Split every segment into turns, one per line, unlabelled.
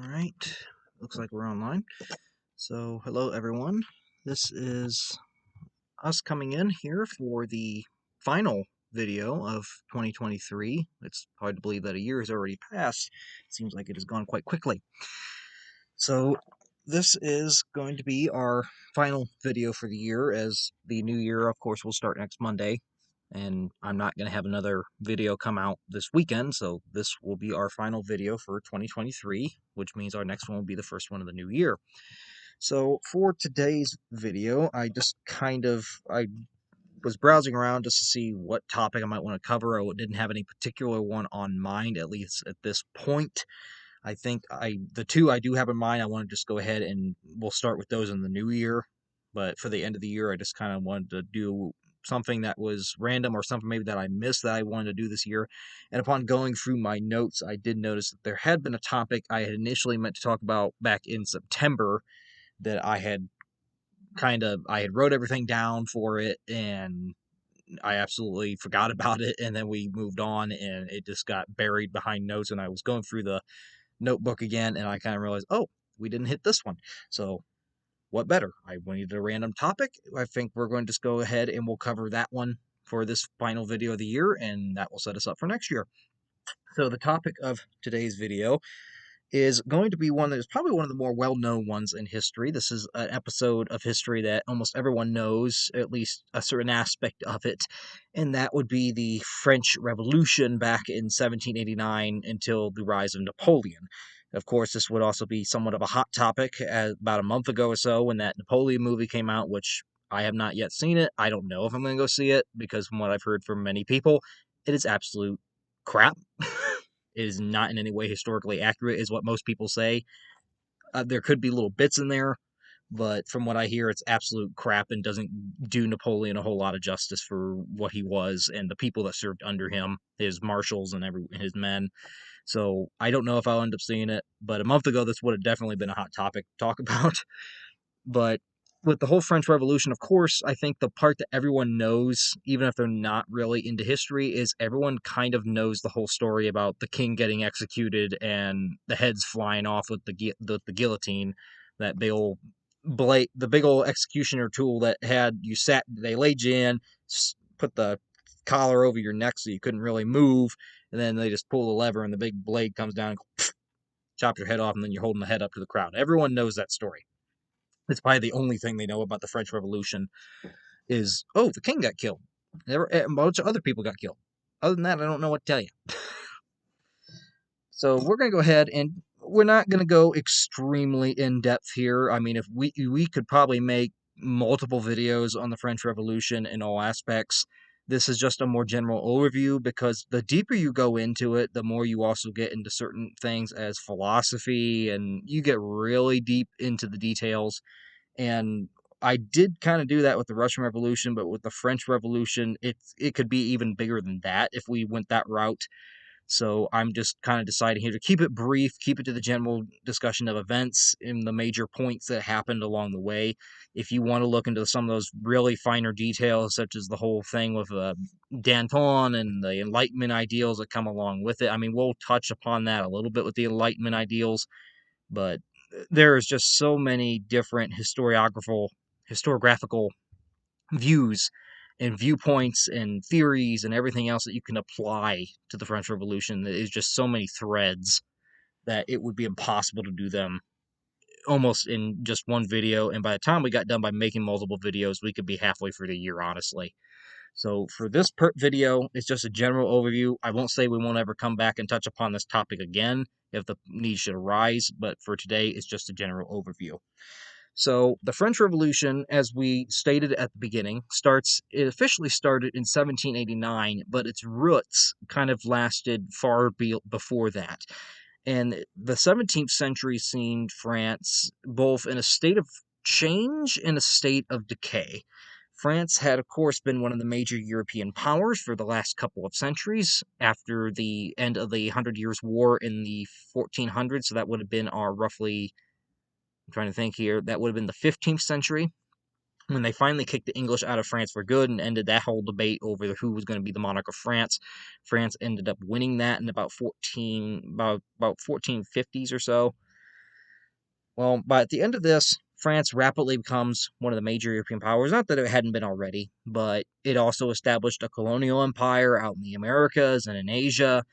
Alright, looks like we're online. So, hello everyone. This is us coming in here for the final video of 2023. It's hard to believe that a year has already passed. Seems like it has gone quite quickly. So, this is going to be our final video for the year, as the new year, of course, will start next Monday. And I'm not going to have another video come out this weekend, so this will be our final video for 2023, which means our next one will be the first one of the new year. So for today's video, I was browsing around just to see what topic I might want to cover. I didn't have any particular one on mind, at least at this point. I think the two I do have in mind, I want to just go ahead and we'll start with those in the new year. But for the end of the year, I just kind of wanted to do something that was random or something maybe that I missed that I wanted to do this year. And upon going through my notes, I did notice that there had been a topic I had initially meant to talk about back in September that I had wrote everything down for it, and I absolutely forgot about it, and then we moved on and it just got buried behind notes, and I was going through the notebook again, and I kind of realized, oh, we didn't hit this one. So what better? I wanted a random topic. I think we're going to just go ahead and we'll cover that one for this final video of the year, and that will set us up for next year. So the topic of today's video is going to be one that is probably one of the more well-known ones in history. This is an episode of history that almost everyone knows, at least a certain aspect of it, and that would be the French Revolution back in 1789 until the rise of Napoleon. Of course, this would also be somewhat of a hot topic about a month ago or so when that Napoleon movie came out, which I have not yet seen it. I don't know if I'm going to go see it, because from what I've heard from many people, it is absolute crap. It is not in any way historically accurate, is what most people say. There could be little bits in there, but from what I hear, it's absolute crap and doesn't do Napoleon a whole lot of justice for what he was and the people that served under him, his marshals and his men. So I don't know if I'll end up seeing it, but a month ago, this would have definitely been a hot topic to talk about. But with the whole French Revolution, of course, I think the part that everyone knows, even if they're not really into history, is everyone kind of knows the whole story about the king getting executed and the heads flying off with the guillotine, that big old the big old executioner tool that they laid you in, put the collar over your neck so you couldn't really move, and then they just pull the lever and the big blade comes down and chops your head off, and then you're holding the head up to the crowd. Everyone knows that story. It's probably the only thing they know about the French Revolution is, oh, the king got killed. A bunch of other people got killed. Other than that, I don't know what to tell you. So we're going to go ahead, and we're not going to go extremely in-depth here. I mean, if we could probably make multiple videos on the French Revolution in all aspects. This is just a more general overview, because the deeper you go into it, the more you also get into certain things as philosophy, and you get really deep into the details. And I did kind of do that with the Russian Revolution, but with the French Revolution, it could be even bigger than that if we went that route. So I'm just kind of deciding here to keep it brief, keep it to the general discussion of events and the major points that happened along the way. If you want to look into some of those really finer details, such as the whole thing with Danton and the Enlightenment ideals that come along with it, I mean, we'll touch upon that a little bit with the Enlightenment ideals, but there is just so many different historiographical views and viewpoints and theories and everything else that you can apply to the French Revolution. There is just so many threads that it would be impossible to do them almost in just one video. And by the time we got done by making multiple videos, we could be halfway through the year, honestly. So for this video, it's just a general overview. I won't say we won't ever come back and touch upon this topic again if the need should arise, but for today, it's just a general overview. So the French Revolution, as we stated at the beginning, it officially started in 1789, but its roots kind of lasted far before that. And the 17th century seen France both in a state of change and a state of decay. France had, of course, been one of the major European powers for the last couple of centuries after the end of the Hundred Years' War in the 1400s. So that would have been I'm trying to think here, that would have been the 15th century when they finally kicked the English out of France for good and ended that whole debate over who was going to be the monarch of France. France ended up winning that in about 1450s or so. Well, but at the end of this, France rapidly becomes one of the major European powers. Not that it hadn't been already, but it also established a colonial empire out in the Americas and in Asia.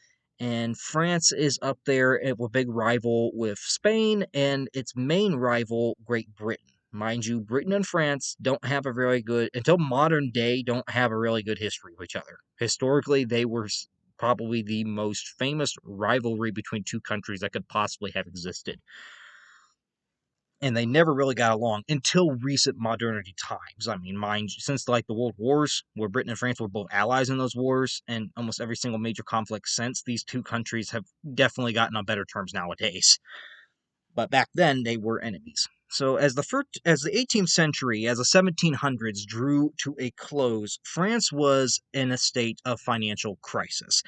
And France is up there with a big rival with Spain and its main rival, Great Britain. Mind you, Britain and France don't have a very good, until modern day, don't have a really good history with each other. Historically, they were probably the most famous rivalry between two countries that could possibly have existed, and they never really got along until recent modernity times. I mean, mind you, since like the World Wars, where Britain and France were both allies in those wars, and almost every single major conflict since, these two countries have definitely gotten on better terms nowadays. But back then, they were enemies. So as the 18th century, as the 1700s drew to a close, France was in a state of financial crisis.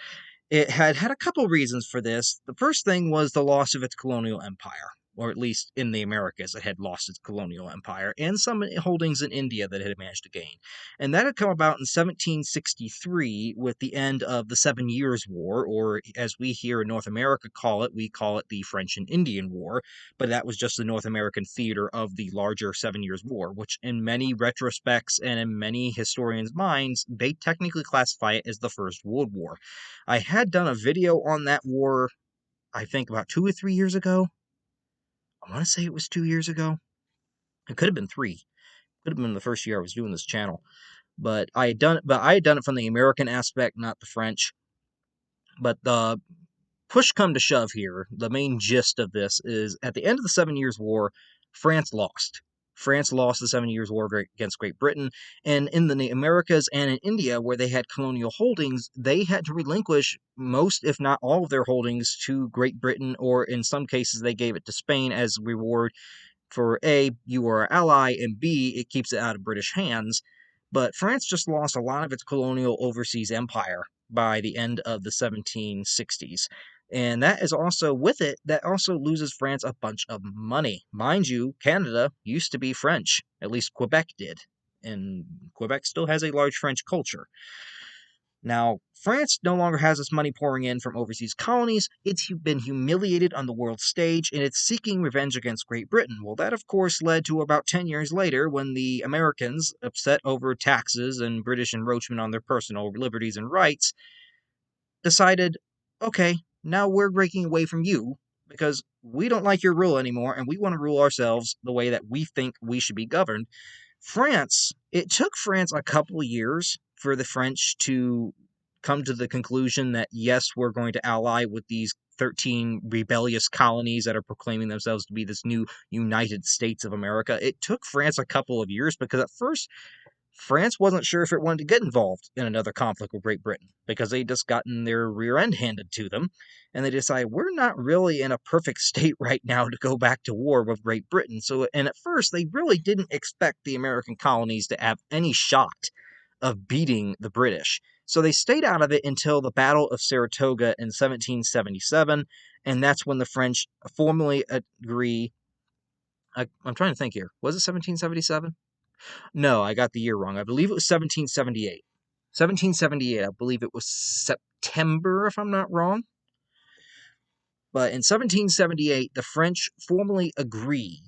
It had a couple reasons for this. The first thing was the loss of its colonial empire, or at least in the Americas, it had lost its colonial empire, and some holdings in India that it had managed to gain. And that had come about in 1763 with the end of the Seven Years' War, or as we here in North America call it, we call it the French and Indian War, but that was just the North American theater of the larger Seven Years' War, which in many retrospects and in many historians' minds, they technically classify it as the First World War. I had done a video on that war, I think about 2 or 3 years ago. I want to say it was 2 years ago. It could have been three. Could have been the first year I was doing this channel. But I had done it from the American aspect, not the French. But the push come to shove here, the main gist of this is at the end of the Seven Years' War, France lost. France lost the 7 Years' War against Great Britain, and in the Americas and in India, where they had colonial holdings, they had to relinquish most, if not all, of their holdings to Great Britain, or in some cases, they gave it to Spain as reward for A, you are our ally, and B, it keeps it out of British hands. But France just lost a lot of its colonial overseas empire by the end of the 1760s. And that is also, with it, that also loses France a bunch of money. Mind you, Canada used to be French, at least Quebec did. And Quebec still has a large French culture. Now, France no longer has this money pouring in from overseas colonies. It's been humiliated on the world stage, and it's seeking revenge against Great Britain. Well, that, of course, led to about 10 years later when the Americans, upset over taxes and British encroachment on their personal liberties and rights, decided, okay, now we're breaking away from you because we don't like your rule anymore, and we want to rule ourselves the way that we think we should be governed. It took France a couple of years for the French to come to the conclusion that, yes, we're going to ally with these 13 rebellious colonies that are proclaiming themselves to be this new United States of America. It took France a couple of years because at first, France wasn't sure if it wanted to get involved in another conflict with Great Britain because they'd just gotten their rear end handed to them. And they decided, we're not really in a perfect state right now to go back to war with Great Britain. And at first, they really didn't expect the American colonies to have any shot of beating the British. So they stayed out of it until the Battle of Saratoga in 1777. And that's when the French formally agree. I'm trying to think here. Was it 1777? No, I got the year wrong. I believe it was 1778. 1778, I believe it was September, if I'm not wrong. But in 1778, the French formally agree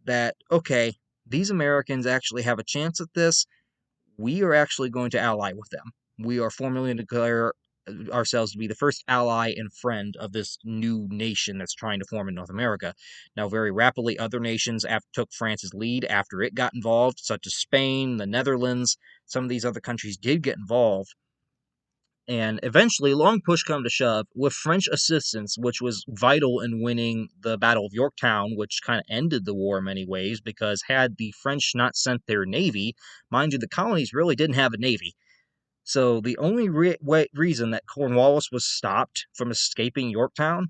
that, okay, these Americans actually have a chance at this. We are actually going to ally with them. We are formally declare ourselves to be the first ally and friend of this new nation that's trying to form in North America. Now, very rapidly, other nations took France's lead after it got involved, such as Spain, the Netherlands. Some of these other countries did get involved. And eventually, long push come to shove, with French assistance, which was vital in winning the Battle of Yorktown, which kind of ended the war in many ways, because had the French not sent their navy, mind you, the colonies really didn't have a navy. So the only reason that Cornwallis was stopped from escaping Yorktown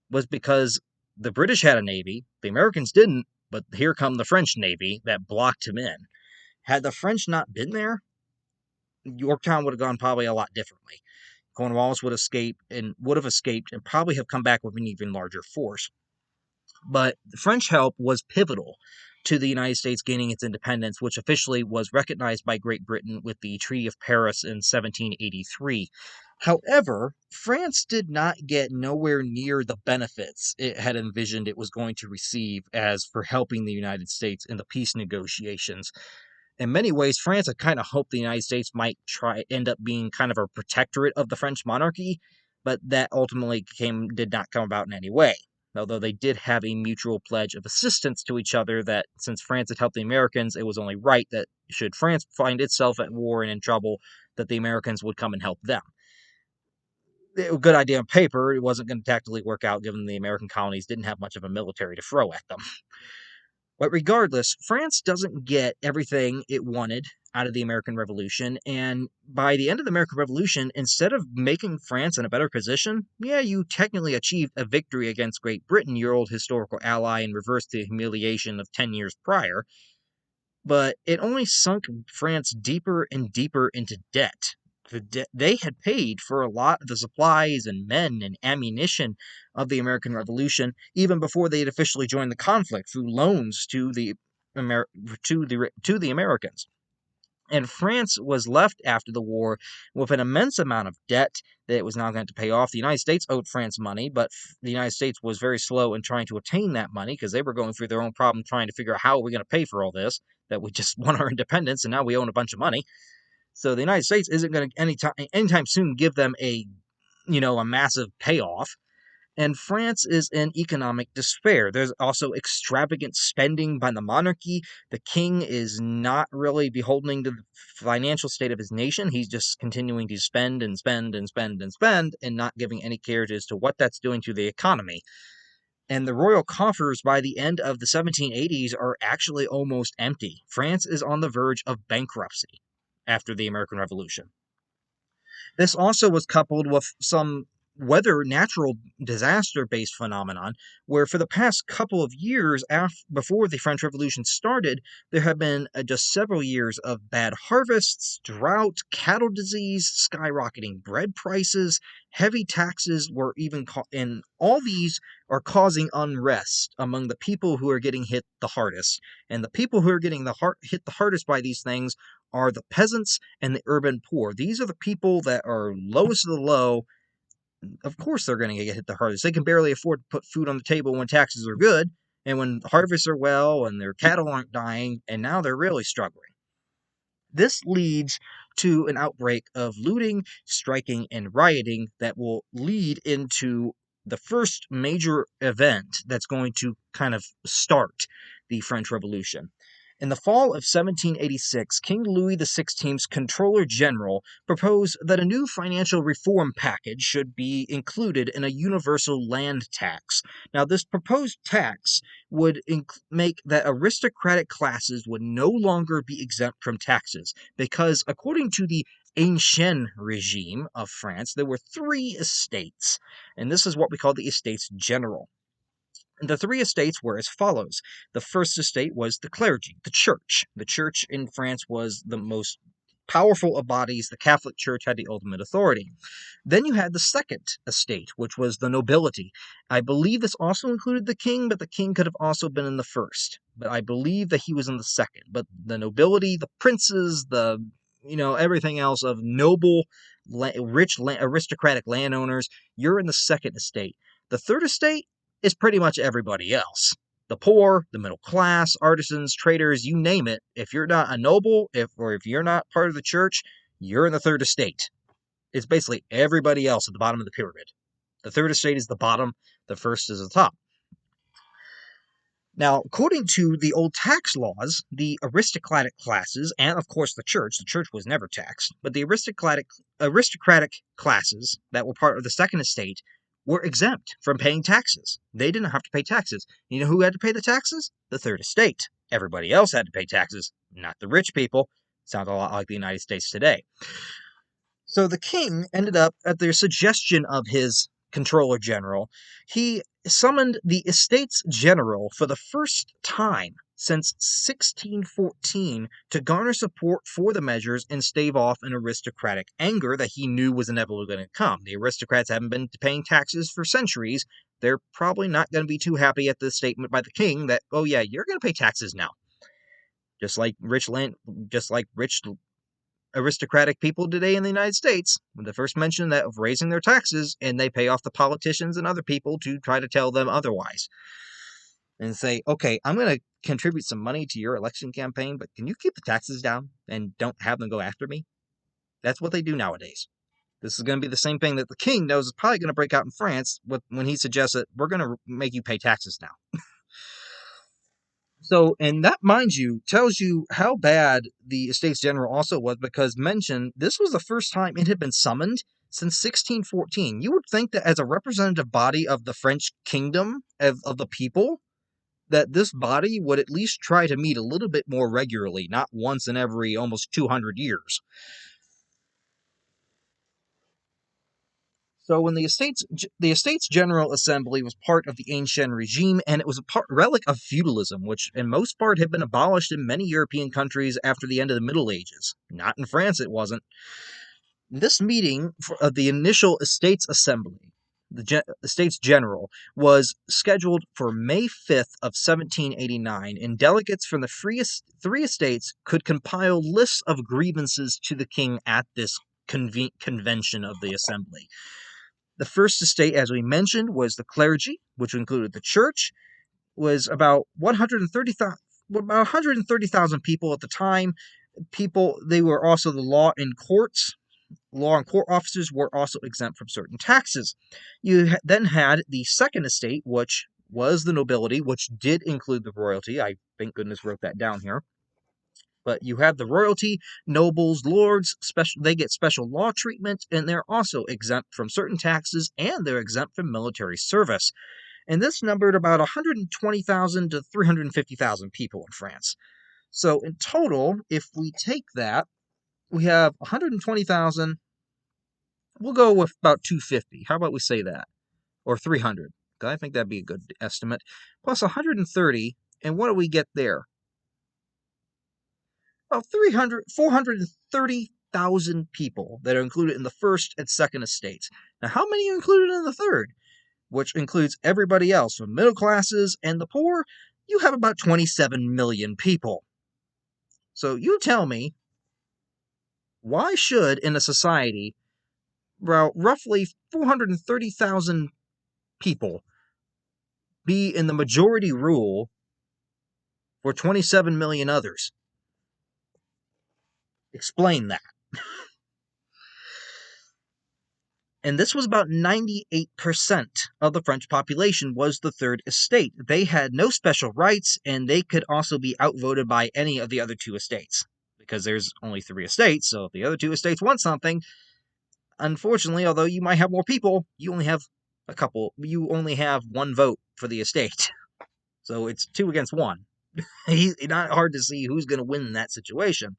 was because the British had a navy, the Americans didn't, but here come the French navy that blocked him in. Had the French not been there, Yorktown would have gone probably a lot differently. Cornwallis would have escaped and probably have come back with an even larger force. But the French help was pivotal to the United States gaining its independence, which officially was recognized by Great Britain with the Treaty of Paris in 1783. However, France did not get nowhere near the benefits it had envisioned it was going to receive as for helping the United States in the peace negotiations. In many ways, France had kind of hoped the United States might end up being kind of a protectorate of the French monarchy, but that ultimately did not come about in any way. Although they did have a mutual pledge of assistance to each other that since France had helped the Americans, it was only right that should France find itself at war and in trouble, that the Americans would come and help them. A good idea on paper, it wasn't going to tactically work out given the American colonies didn't have much of a military to throw at them. But regardless, France doesn't get everything it wanted out of the American Revolution, and by the end of the American Revolution, instead of making France in a better position, yeah, you technically achieved a victory against Great Britain, your old historical ally, and reversed the humiliation of 10 years prior, but it only sunk France deeper and deeper into debt. They had paid for a lot of the supplies and men and ammunition of the American Revolution even before they had officially joined the conflict through loans to the Americans. And France was left after the war with an immense amount of debt that it was now going to pay off. The United States owed France money, but the United States was very slow in trying to attain that money because they were going through their own problem trying to figure out how are we going to pay for all this, that we just won our independence and now we own a bunch of money. So the United States isn't going to anytime soon give them a massive payoff. And France is in economic despair. There's also extravagant spending by the monarchy. The king is not really beholden to the financial state of his nation. He's just continuing to spend and spend and spend and spend and not giving any care as to what that's doing to the economy. And the royal coffers by the end of the 1780s are actually almost empty. France is on the verge of bankruptcy after the American Revolution. This also was coupled with some natural disaster-based phenomenon, where for the past couple of years before the French Revolution started, there have been just several years of bad harvests, drought, cattle disease, skyrocketing bread prices, heavy taxes and all these are causing unrest among the people who are getting hit the hardest. And the people who are getting hit the hardest by these things are the peasants and the urban poor. These are the people that are lowest of the low. Of course they're going to get hit the hardest. They can barely afford to put food on the table when taxes are good, and when harvests are well, and their cattle aren't dying, and now they're really struggling. This leads to an outbreak of looting, striking, and rioting that will lead into the first major event that's going to kind of start the French Revolution. In the fall of 1786, King Louis XVI's Controller General proposed that a new financial reform package should be included in a universal land tax. Now, this proposed tax would make that aristocratic classes would no longer be exempt from taxes, because according to the Ancien regime of France, there were 3 estates, and this is what we call the Estates General. The 3 estates were as follows. The first estate was the clergy, the church. The church in France was the most powerful of bodies. The Catholic Church had the ultimate authority. Then you had the second estate, which was the nobility. I believe this also included the king, but the king could have also been in the first. But I believe that he was in the second. But the nobility, the princes, everything else of noble, rich, aristocratic landowners, you're in the second estate. The third estate is pretty much everybody else. The poor, the middle class, artisans, traders, you name it. If you're not a noble, if you're not part of the church, you're in the third estate. It's basically everybody else at the bottom of the pyramid. The third estate is the bottom, the first is the top. Now, according to the old tax laws, the aristocratic classes, and of course the church was never taxed, but the aristocratic classes that were part of the second estate were exempt from paying taxes. They didn't have to pay taxes. You know who had to pay the taxes? The third estate. Everybody else had to pay taxes, not the rich people. Sounds a lot like the United States today. So the king ended up, at the suggestion of his Controller General, he summoned the Estates General for the first time since 1614 to garner support for the measures and stave off an aristocratic anger that he knew was inevitably going to come. The aristocrats haven't been paying taxes for centuries. they're probably not going to be too happy at the statement by the king that, oh yeah, you're going to pay taxes now. Just like rich aristocratic people today in the United States, when the first mention that of raising their taxes, and they pay off the politicians and other people to try to tell them otherwise. And say, okay, I'm going to contribute some money to your election campaign, but can you keep the taxes down and don't have them go after me? That's what they do nowadays. This is going to be the same thing that the king knows is probably going to break out in France when he suggests that we're going to make you pay taxes now. So, and that, mind you, tells you how bad the Estates General also was, because mentioned this was the first time it had been summoned since 1614. You would think that as a representative body of the French kingdom, of the people, that this body would at least try to meet a little bit more regularly, not once in every almost 200 years. So when the Estates General Assembly was part of the Ancien regime, and it was a relic of feudalism, which in most part had been abolished in many European countries after the end of the Middle Ages. Not in France, it wasn't. This meeting of the initial Estates Assembly, the Estates General, was scheduled for May 5th of 1789, and delegates from the three estates could compile lists of grievances to the king at this convention of the assembly. The first estate, as we mentioned, was the clergy, which included the church, was about 130,000 people at the time. They were also the law and courts. Law and court officers were also exempt from certain taxes. You then had the second estate, which was the nobility, which did include the royalty. I, thank goodness, wrote that down here. But you have the royalty, nobles, lords, they get special law treatment, and they're also exempt from certain taxes, and they're exempt from military service. And this numbered about 120,000 to 350,000 people in France. So in total, if we take that, we have 120,000. We'll go with about 250. How about we say that? Or 300. I think that'd be a good estimate. Plus 130, and what do we get there? About 430,000 people that are included in the first and second estates. Now, how many are included in the third? Which includes everybody else, from middle classes and the poor. You have about 27 million people. So you tell me, why should, in a society, roughly 430,000 people be in the majority rule for 27 million others? Explain that. And this was about 98% of the French population was the third estate. They had no special rights, and they could also be outvoted by any of the other two estates, because there's only three estates. So if the other two estates want something, unfortunately, although you might have more people, you only have one vote for the estate. So it's 2 against 1. It's not hard to see who's going to win in that situation.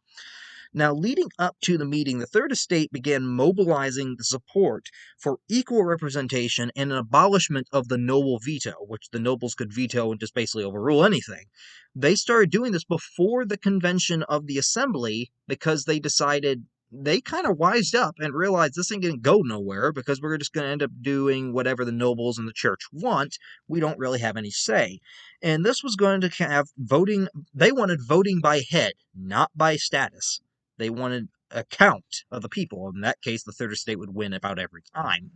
Now, leading up to the meeting, the Third Estate began mobilizing the support for equal representation and an abolishment of the noble veto, which the nobles could veto and just basically overrule anything. They started doing this before the convention of the assembly because they decided, they kind of wised up and realized this ain't going to go nowhere because we're just going to end up doing whatever the nobles and the church want. We don't really have any say. And this was going to have voting. They wanted voting by head, not by status. They wanted a count of the people. In that case, the third estate would win about every time.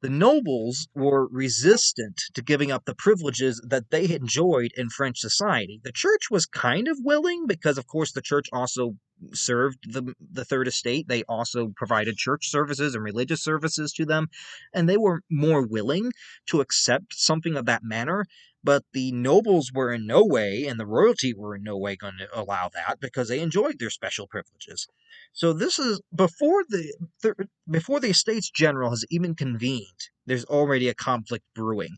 The nobles were resistant to giving up the privileges that they had enjoyed in French society. The church was kind of willing because, of course, the church also served the third estate. They also provided church services and religious services to them, and they were more willing to accept something of that manner. But the nobles were in no way, and the royalty were in no way going to allow that because they enjoyed their special privileges. So this is before the Estates General has even convened. There's already a conflict brewing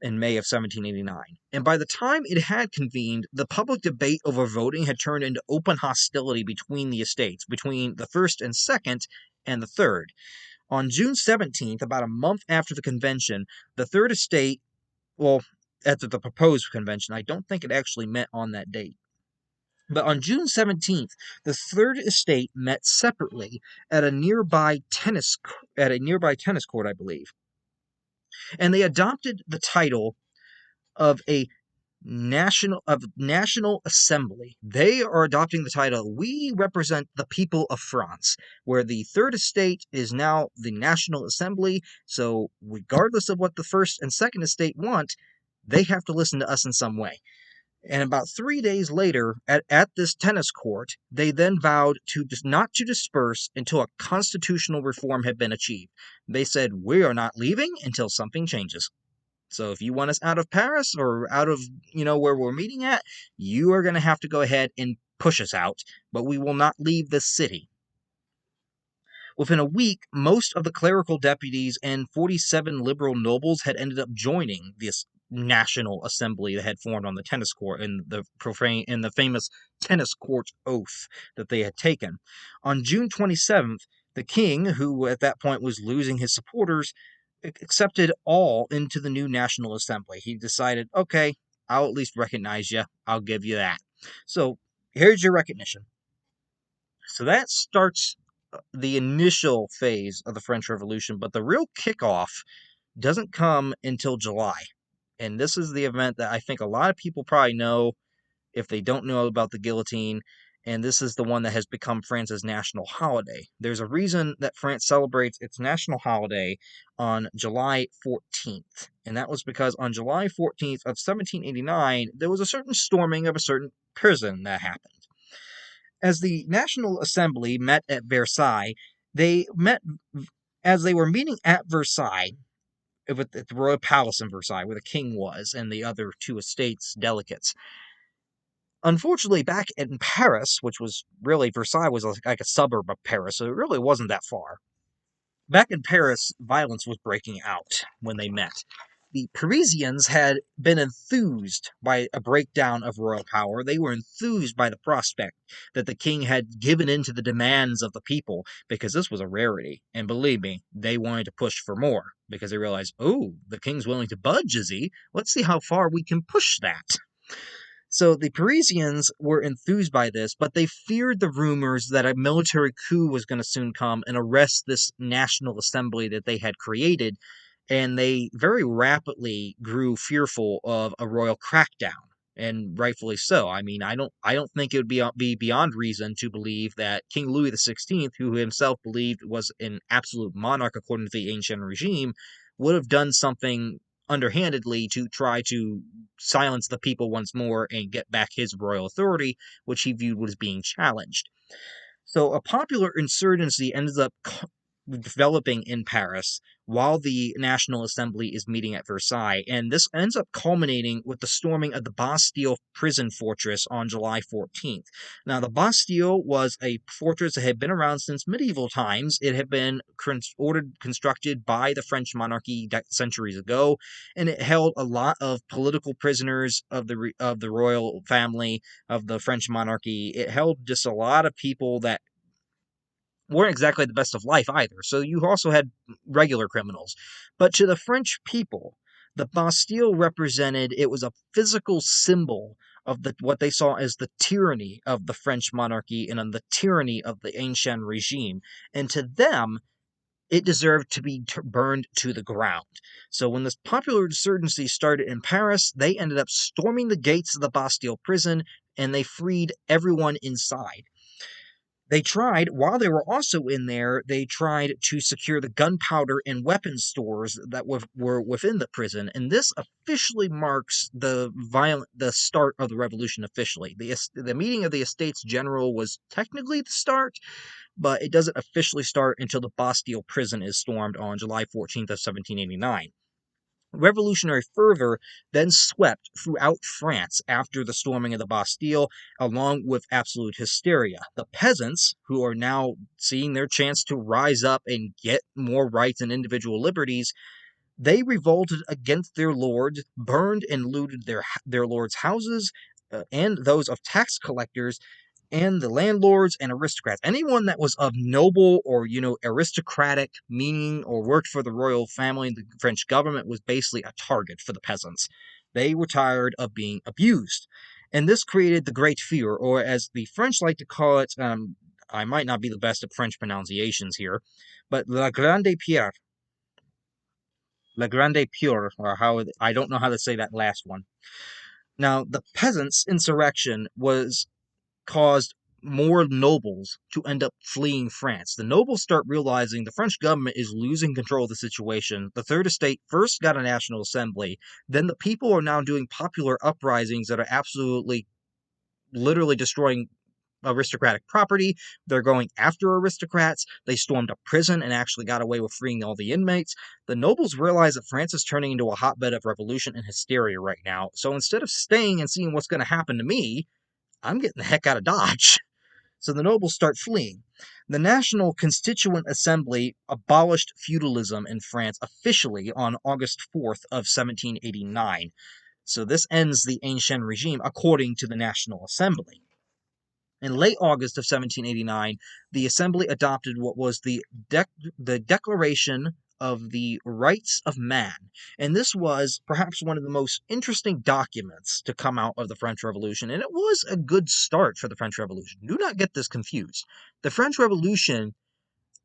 in May of 1789. And by the time it had convened, the public debate over voting had turned into open hostility between the estates, between the first and second and the third. On June 17th, about a month after the convention, the third estate, well, after the proposed convention, I don't think it actually met on that date. But on June 17th, the Third Estate met separately at a nearby tennis court, I believe. And they adopted the title of a national assembly. They are adopting the title, we represent the people of France, where the third estate is now the National Assembly. So regardless of what the first and second estate want, they have to listen to us in some way. And about 3 days later, at this tennis court, they then vowed to not to disperse until a constitutional reform had been achieved. They said, we are not leaving until something changes. So if you want us out of Paris or out of, where we're meeting at, you are going to have to go ahead and push us out, but we will not leave this city. Within a week, most of the clerical deputies and 47 liberal nobles had ended up joining this national assembly that had formed on the tennis court in the famous tennis court oath that they had taken. On June 27th, the king, who at that point was losing his supporters, accepted all into the new National Assembly. He decided, okay, I'll at least recognize you. I'll give you that. So here's your recognition. So that starts the initial phase of the French Revolution, but the real kickoff doesn't come until July. And this is the event that I think a lot of people probably know if they don't know about the guillotine. And this is the one that has become France's national holiday. There's a reason that France celebrates its national holiday on July 14th. And that was because on July 14th of 1789, there was a certain storming of a certain prison that happened. As the National Assembly met at Versailles, they met as they were meeting at Versailles, at the royal palace in Versailles, where the king was, and the other two estates delegates. Unfortunately, back in Paris, which was really, Versailles was like a suburb of Paris, so it really wasn't that far. Back in Paris, violence was breaking out when they met. The Parisians had been enthused by a breakdown of royal power. They were enthused by the prospect that the king had given in to the demands of the people, because this was a rarity. And believe me, they wanted to push for more, because they realized, oh, the king's willing to budge, is he? Let's see how far we can push that. So the Parisians were enthused by this, but they feared the rumors that a military coup was going to soon come and arrest this National Assembly that they had created, and they very rapidly grew fearful of a royal crackdown, and rightfully so. I mean, I don't think it would be beyond reason to believe that King Louis XVI, who himself believed was an absolute monarch according to the ancient regime, would have done something underhandedly to try to silence the people once more and get back his royal authority, which he viewed was being challenged. So a popular insurgency ends up developing in Paris while the National Assembly is meeting at Versailles, and this ends up culminating with the storming of the Bastille prison fortress on July 14th. Now, the Bastille was a fortress that had been around since medieval times. It had been constructed by the French monarchy centuries ago, and it held a lot of political prisoners of the royal family of the French monarchy. It held just a lot of people that weren't exactly the best of life either. So you also had regular criminals. But to the French people, the Bastille represented, it was a physical symbol of what they saw as the tyranny of the French monarchy and the tyranny of the ancient regime. And to them, it deserved to be burned to the ground. So when this popular insurgency started in Paris, they ended up storming the gates of the Bastille prison and they freed everyone inside. They tried, while they were also in there, they tried to secure the gunpowder and weapons stores that were within the prison, and this officially marks the start of the revolution officially. The meeting of the Estates General was technically the start, but it doesn't officially start until the Bastille prison is stormed on July 14th of 1789. Revolutionary fervor then swept throughout France after the storming of the Bastille, along with absolute hysteria. The peasants, who are now seeing their chance to rise up and get more rights and individual liberties, they revolted against their lords, burned and looted their lords' houses and those of tax collectors, and the landlords and aristocrats. Anyone that was of noble or, aristocratic meaning or worked for the royal family and the French government was basically a target for the peasants. They were tired of being abused. And this created the Great Fear, or as the French like to call it, I might not be the best at French pronunciations here, but La Grande Pierre. Le Grande Pure, or how I don't know how to say that last one. Now, the peasants' insurrection was caused more nobles to end up fleeing France. The nobles start realizing the French government is losing control of the situation. The Third Estate first got a national assembly, then the people are now doing popular uprisings that are absolutely, literally destroying aristocratic property. They're going after aristocrats. They stormed a prison and actually got away with freeing all the inmates. The nobles realize that France is turning into a hotbed of revolution and hysteria right now. So instead of staying and seeing what's going to happen to me, I'm getting the heck out of Dodge. So the nobles start fleeing. The National Constituent Assembly abolished feudalism in France officially on August 4th of 1789. So this ends the Ancien regime according to the National Assembly. In late August of 1789, the Assembly adopted what was the Declaration of the Rights of Man. And this was perhaps one of the most interesting documents to come out of the French Revolution. And it was a good start for the French Revolution. Do not get this confused. The French Revolution,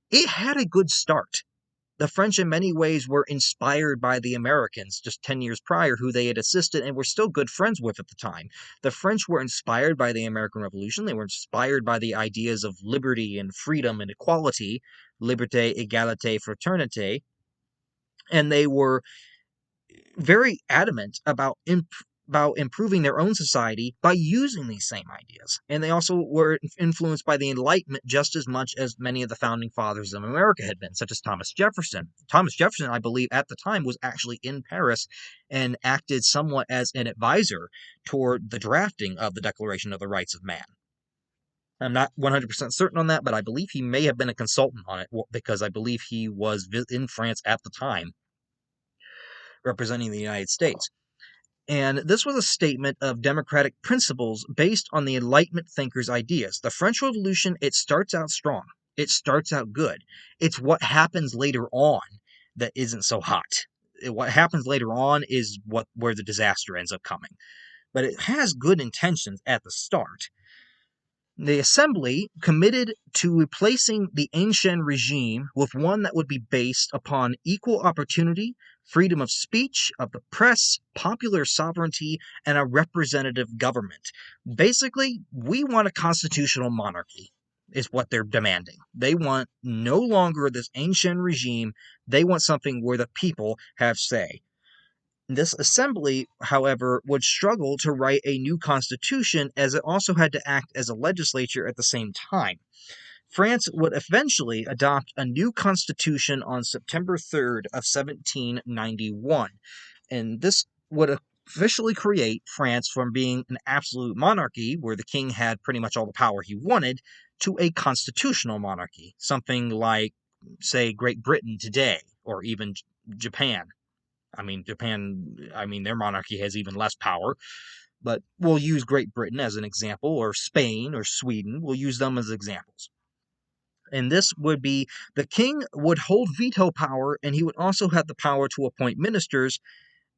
it had a good start. The French, in many ways, were inspired by the Americans just 10 years prior, who they had assisted and were still good friends with at the time. The French were inspired by the American Revolution. They were inspired by the ideas of liberty and freedom and equality, liberté, égalité, fraternité, and they were very adamant about improving their own society by using these same ideas. And they also were influenced by the Enlightenment just as much as many of the founding fathers of America had been, such as Thomas Jefferson. Thomas Jefferson, I believe, at the time was actually in Paris and acted somewhat as an advisor toward the drafting of the Declaration of the Rights of Man. I'm not 100% certain on that, but I believe he may have been a consultant on it because I believe he was in France at the time representing the United States. And this was a statement of democratic principles based on the Enlightenment thinkers' ideas. The French Revolution, it starts out strong. It starts out good. It's what happens later on that isn't so hot. What happens later on is where the disaster ends up coming. But it has good intentions at the start. The Assembly committed to replacing the Ancien regime with one that would be based upon equal opportunity, freedom of speech, of the press, popular sovereignty, and a representative government. Basically, we want a constitutional monarchy, is what they're demanding. They want no longer this Ancien regime. They want something where the people have say. This assembly, however, would struggle to write a new constitution as it also had to act as a legislature at the same time. France would eventually adopt a new constitution on September 3rd of 1791, and this would officially create France from being an absolute monarchy, where the king had pretty much all the power he wanted, to a constitutional monarchy, something like, say, Great Britain today, or even Japan. Their monarchy has even less power, but we'll use Great Britain as an example, or Spain or Sweden. We'll use them as examples. And this would be the king would hold veto power, and he would also have the power to appoint ministers.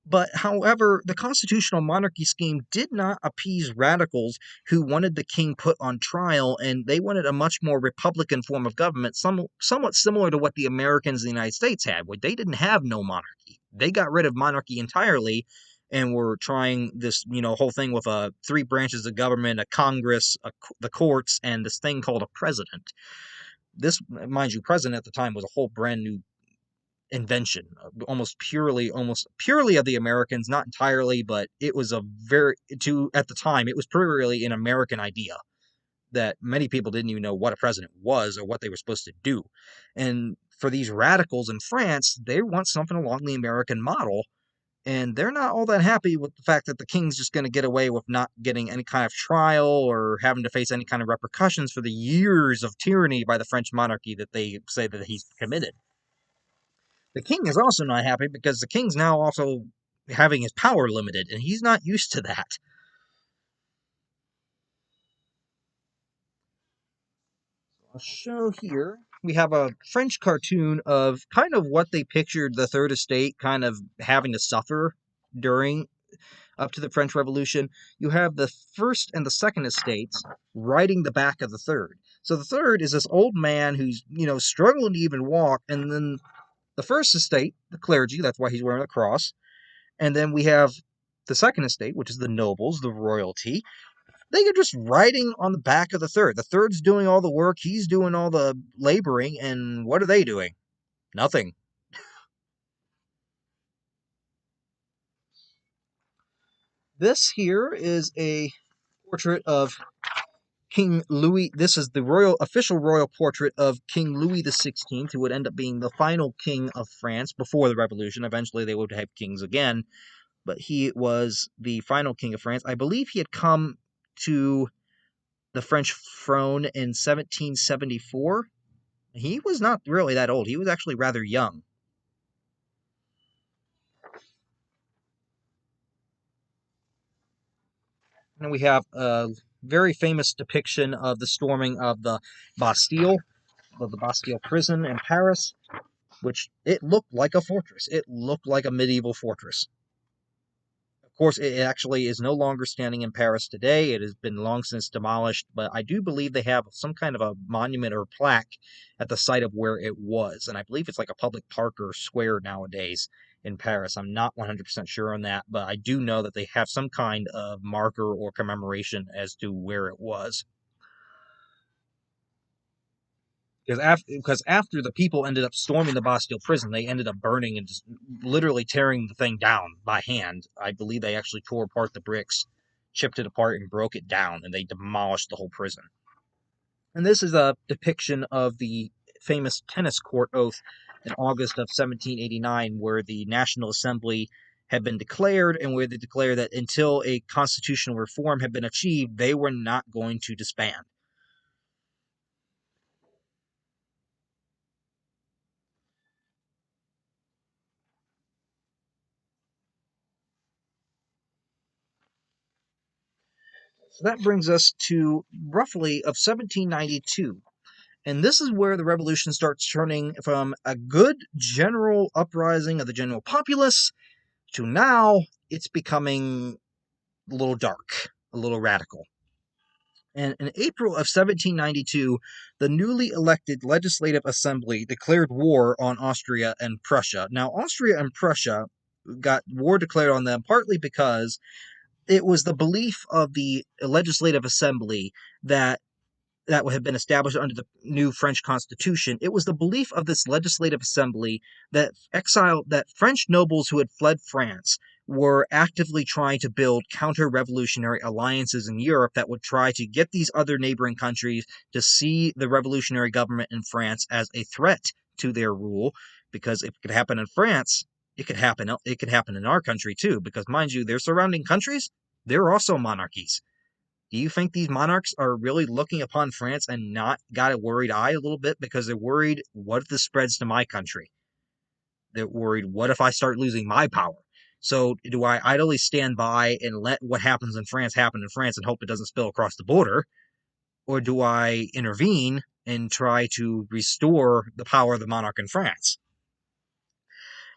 But, however, the constitutional monarchy scheme did not appease radicals who wanted the king put on trial, and they wanted a much more republican form of government, somewhat similar to what the Americans in the United States had, where they didn't have no monarchy. They got rid of monarchy entirely and were trying this, whole thing with three branches of government, a Congress, the courts, and this thing called a president. This, mind you, president at the time was a whole brand new invention, almost purely of the Americans, not entirely, but it was at the time, it was purely an American idea that many people didn't even know what a president was or what they were supposed to do. And for these radicals in France, they want something along the American model, and they're not all that happy with the fact that the king's just going to get away with not getting any kind of trial or having to face any kind of repercussions for the years of tyranny by the French monarchy that they say that he's committed. The king is also not happy because the king's now also having his power limited, and he's not used to that. I'll show here. We have a French cartoon of kind of what they pictured the Third Estate kind of having to suffer during up to the French Revolution. You have the First and the Second Estates riding the back of the Third. So the Third is this old man who's, struggling to even walk, and then the first estate, the clergy, that's why he's wearing the cross. And then we have the second estate, which is the nobles, the royalty. They are just riding on the back of the third. The third's doing all the work, he's doing all the laboring, and what are they doing? Nothing. This here is a portrait of King Louis. This is the official royal portrait of King Louis XVI, who would end up being the final king of France before the revolution. Eventually, they would have kings again, but he was the final king of France. I believe he had come to the French throne in 1774. He was not really that old. He was actually rather young. And we have a very famous depiction of the storming of the Bastille, of the Bastille prison in Paris, which it looked like a fortress. It looked like a medieval fortress. Of course, it actually is no longer standing in Paris today. It has been long since demolished, but I do believe they have some kind of a monument or plaque at the site of where it was. And I believe it's like a public park or square nowadays in Paris. I'm not 100% sure on that, but I do know that they have some kind of marker or commemoration as to where it was. Because after the people ended up storming the Bastille prison, they ended up burning and just literally tearing the thing down by hand. I believe they actually tore apart the bricks, chipped it apart, and broke it down, and they demolished the whole prison. And this is a depiction of the famous tennis court oath in August of 1789, where the National Assembly had been declared, and where they declared that until a constitutional reform had been achieved, they were not going to disband. So that brings us to roughly of 1792. And this is where the revolution starts turning from a good general uprising of the general populace to now it's becoming a little dark, a little radical. And in April of 1792, the newly elected Legislative Assembly declared war on Austria and Prussia. Now, Austria and Prussia got war declared on them partly because it was the belief of the Legislative Assembly that had been established under the new French Constitution. It was the belief of this legislative assembly that French nobles who had fled France were actively trying to build counter-revolutionary alliances in Europe that would try to get these other neighboring countries to see the revolutionary government in France as a threat to their rule, because if it could happen in France, it could happen in our country too, because mind you, their surrounding countries, they're also monarchies. Do you think these monarchs are really looking upon France and not got a worried eye a little bit because they're worried, what if this spreads to my country? They're worried, what if I start losing my power? So do I idly stand by and let what happens in France happen in France and hope it doesn't spill across the border? Or do I intervene and try to restore the power of the monarch in France?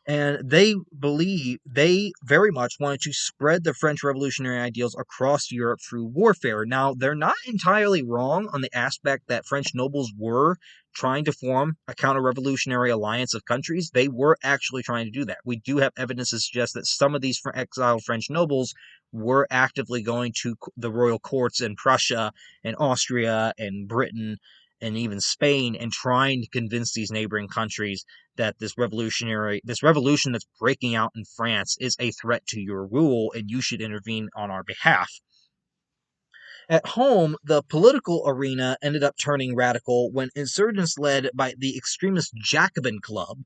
And they very much wanted to spread the French revolutionary ideals across Europe through warfare. Now, they're not entirely wrong on the aspect that French nobles were trying to form a counter-revolutionary alliance of countries. They were actually trying to do that. We do have evidence to suggest that some of these exiled French nobles were actively going to the royal courts in Prussia and Austria and Britain and even Spain and trying to convince these neighboring countries that this revolution that's breaking out in France is a threat to your rule and you should intervene on our behalf. At home, the political arena ended up turning radical when insurgents led by the extremist Jacobin Club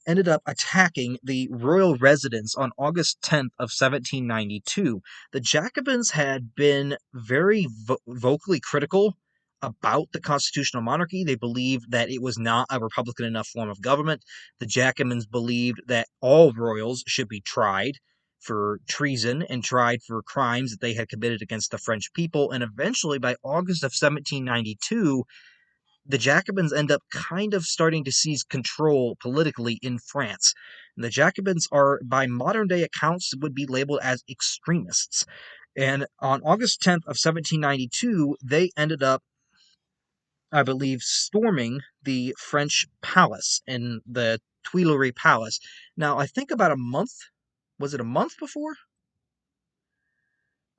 ended up attacking the royal residence on August 10th of 1792. The Jacobins had been very vocally critical about the constitutional monarchy. They believed that it was not a republican enough form of government. The Jacobins believed that all royals should be tried for treason and tried for crimes that they had committed against the French people. And eventually, by August of 1792, the Jacobins end up kind of starting to seize control politically in France. And the Jacobins are, by modern day accounts, would be labeled as extremists. And on August 10th of 1792, they ended up I believe, storming the French palace in the Tuileries Palace. Now, I think about a month. Was it a month before?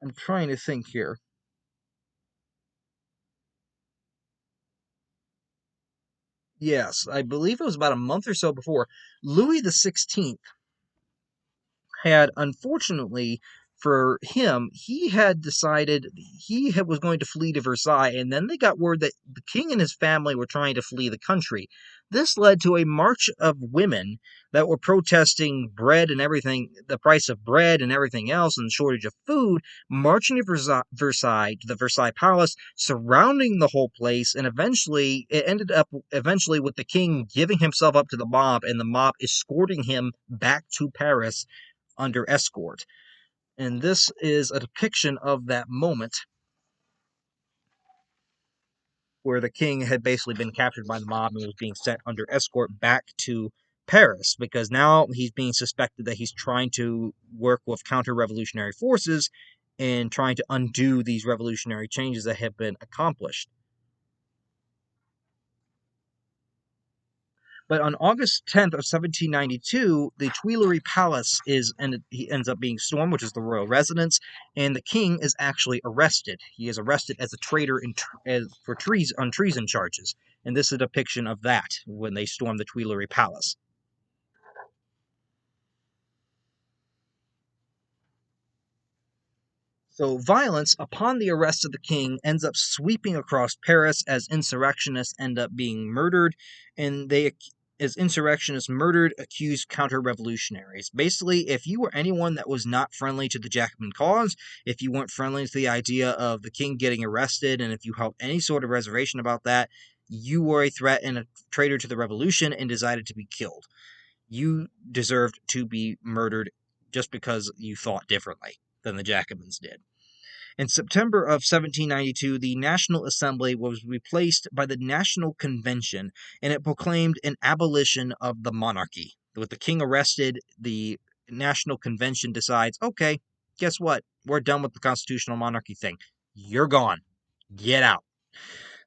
I'm trying to think here. Yes, I believe it was about a month or so before. Louis the 16th had, unfortunately for him, he had decided was going to flee to Versailles, and then they got word that the king and his family were trying to flee the country. This led to a march of women that were protesting bread and everything, the price of bread and everything else, and shortage of food, marching to Versailles, to the Versailles Palace, surrounding the whole place, and eventually it ended up with the king giving himself up to the mob, and the mob escorting him back to Paris under escort. And this is a depiction of that moment where the king had basically been captured by the mob and was being sent under escort back to Paris because now he's being suspected that he's trying to work with counter revolutionary forces and trying to undo these revolutionary changes that have been accomplished. But on August 10th of 1792, the Tuileries Palace he ends up being stormed, which is the royal residence, and the king is actually arrested. He is arrested as a traitor for on treason charges, and this is a depiction of that when they storm the Tuileries Palace. So violence upon the arrest of the king ends up sweeping across Paris as insurrectionists end up being murdered, and as insurrectionists murdered accused counter-revolutionaries. Basically, if you were anyone that was not friendly to the Jacobin cause, if you weren't friendly to the idea of the king getting arrested, and if you held any sort of reservation about that, you were a threat and a traitor to the revolution and decided to be killed. You deserved to be murdered just because you thought differently than the Jacobins did. In September of 1792, the National Assembly was replaced by the National Convention, and it proclaimed an abolition of the monarchy. With the king arrested, the National Convention decides, okay, guess what? We're done with the constitutional monarchy thing. You're gone. Get out.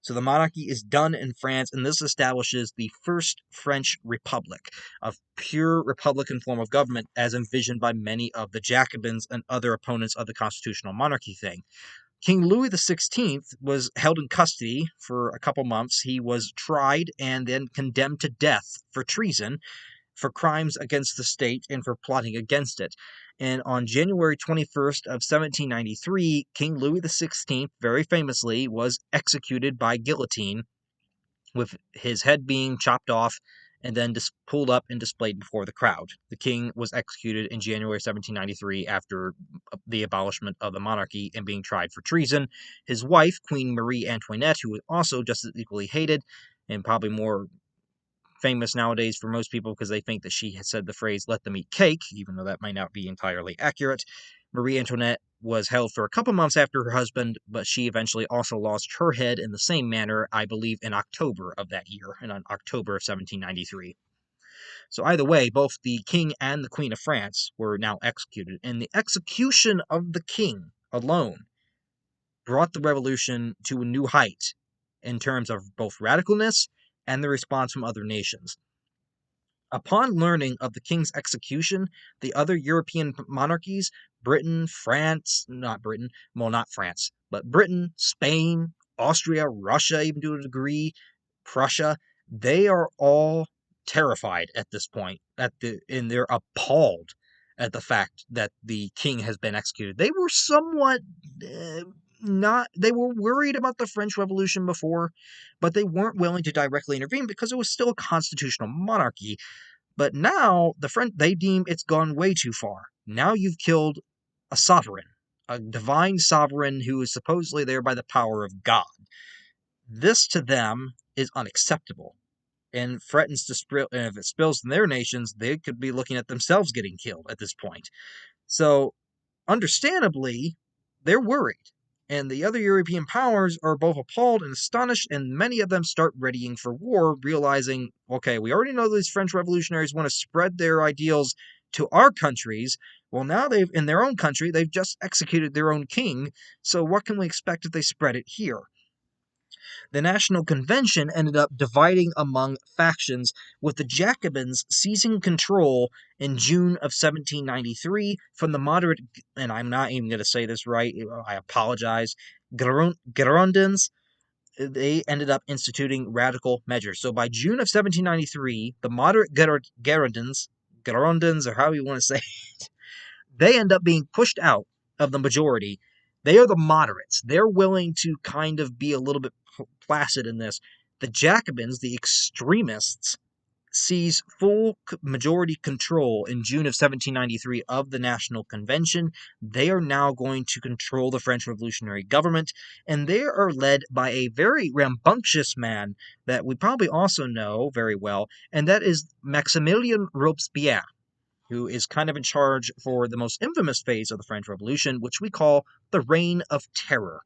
So the monarchy is done in France, and this establishes the first French Republic, a pure republican form of government as envisioned by many of the Jacobins and other opponents of the constitutional monarchy thing. King Louis XVI was held in custody for a couple months. He was tried and then condemned to death for treason, for crimes against the state, and for plotting against it. And on January 21st of 1793, King Louis XVI, very famously, was executed by guillotine, with his head being chopped off and then pulled up and displayed before the crowd. The king was executed in January 1793 after the abolishment of the monarchy and being tried for treason. His wife, Queen Marie Antoinette, who was also just as equally hated and probably more famous nowadays for most people because they think that she had said the phrase, let them eat cake, even though that might not be entirely accurate. Marie Antoinette was held for a couple months after her husband, but she eventually also lost her head in the same manner, I believe, in October of that year, in October of 1793. So either way, both the king and the queen of France were now executed, and the execution of the king alone brought the revolution to a new height in terms of both radicalness and the response from other nations. Upon learning of the king's execution, the other European monarchies, Britain, France, not Britain, well, not France, but Britain, Spain, Austria, Russia, even to a degree, Prussia, they are all terrified at this point, and they're appalled at the fact that the king has been executed. They were somewhat not, they were worried about the French Revolution before, but they weren't willing to directly intervene because it was still a constitutional monarchy. But now the French, they deem it's gone way too far. Now you've killed a sovereign, a divine sovereign who is supposedly there by the power of God. This to them is unacceptable and threatens to spill. And if it spills in their nations, they could be looking at themselves getting killed at this point. So understandably, they're worried. And the other European powers are both appalled and astonished, and many of them start readying for war, realizing, okay, we already know these French revolutionaries want to spread their ideals to our countries. Well, now in their own country, they've just executed their own king, so what can we expect if they spread it here? The National Convention ended up dividing among factions, with the Jacobins seizing control in June of 1793 from the moderate, and I'm not even going to say this right, I apologize, Girondins. They ended up instituting radical measures. So by June of 1793, the moderate Girondins, or however you want to say, they end up being pushed out of the majority. They are the moderates. They're willing to kind of be a little bit placid in this. The Jacobins, the extremists, seize full majority control in June of 1793 of the National Convention. They are now going to control the French Revolutionary government, and they are led by a very rambunctious man that we probably also know very well, and that is Maximilien Robespierre, who is kind of in charge for the most infamous phase of the French Revolution, which we call the Reign of Terror.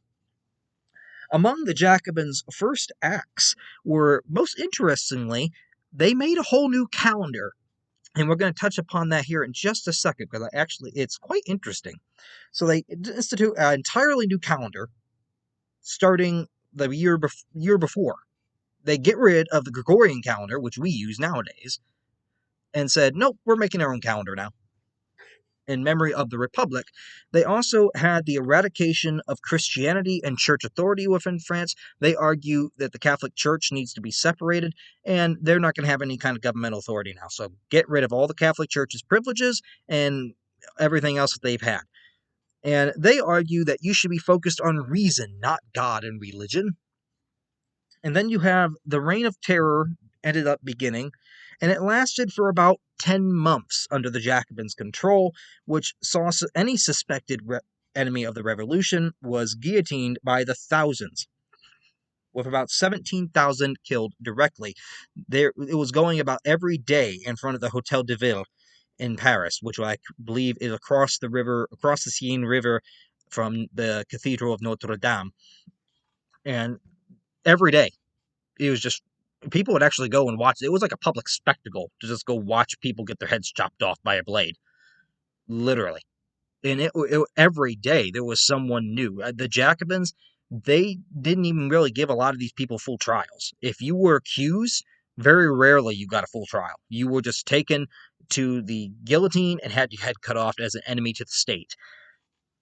Among the Jacobins' first acts were, most interestingly, they made a whole new calendar. And we're going to touch upon that here in just a second, because it's quite interesting. So they institute an entirely new calendar starting the year before. They get rid of the Gregorian calendar, which we use nowadays, and said, nope, we're making our own calendar now. In memory of the Republic. They also had the eradication of Christianity and church authority within France. They argue that the Catholic Church needs to be separated, and they're not going to have any kind of governmental authority now. So get rid of all the Catholic Church's privileges and everything else that they've had. And they argue that you should be focused on reason, not God and religion. And then you have the Reign of Terror ended up beginning, and it lasted for about 10 months under the Jacobins' control, which saw any suspected enemy of the revolution was guillotined by the thousands, with about 17,000 killed directly. It was going about every day in front of the Hotel de Ville in Paris, which I believe is across the Seine River from the Cathedral of Notre Dame. And every day, it was just people would actually go and watch. It was like a public spectacle to just go watch people get their heads chopped off by a blade, literally. And every day there was someone new. The Jacobins, they didn't even really give a lot of these people full trials. If you were accused, very rarely you got a full trial. You were just taken to the guillotine and had your head cut off as an enemy to the state.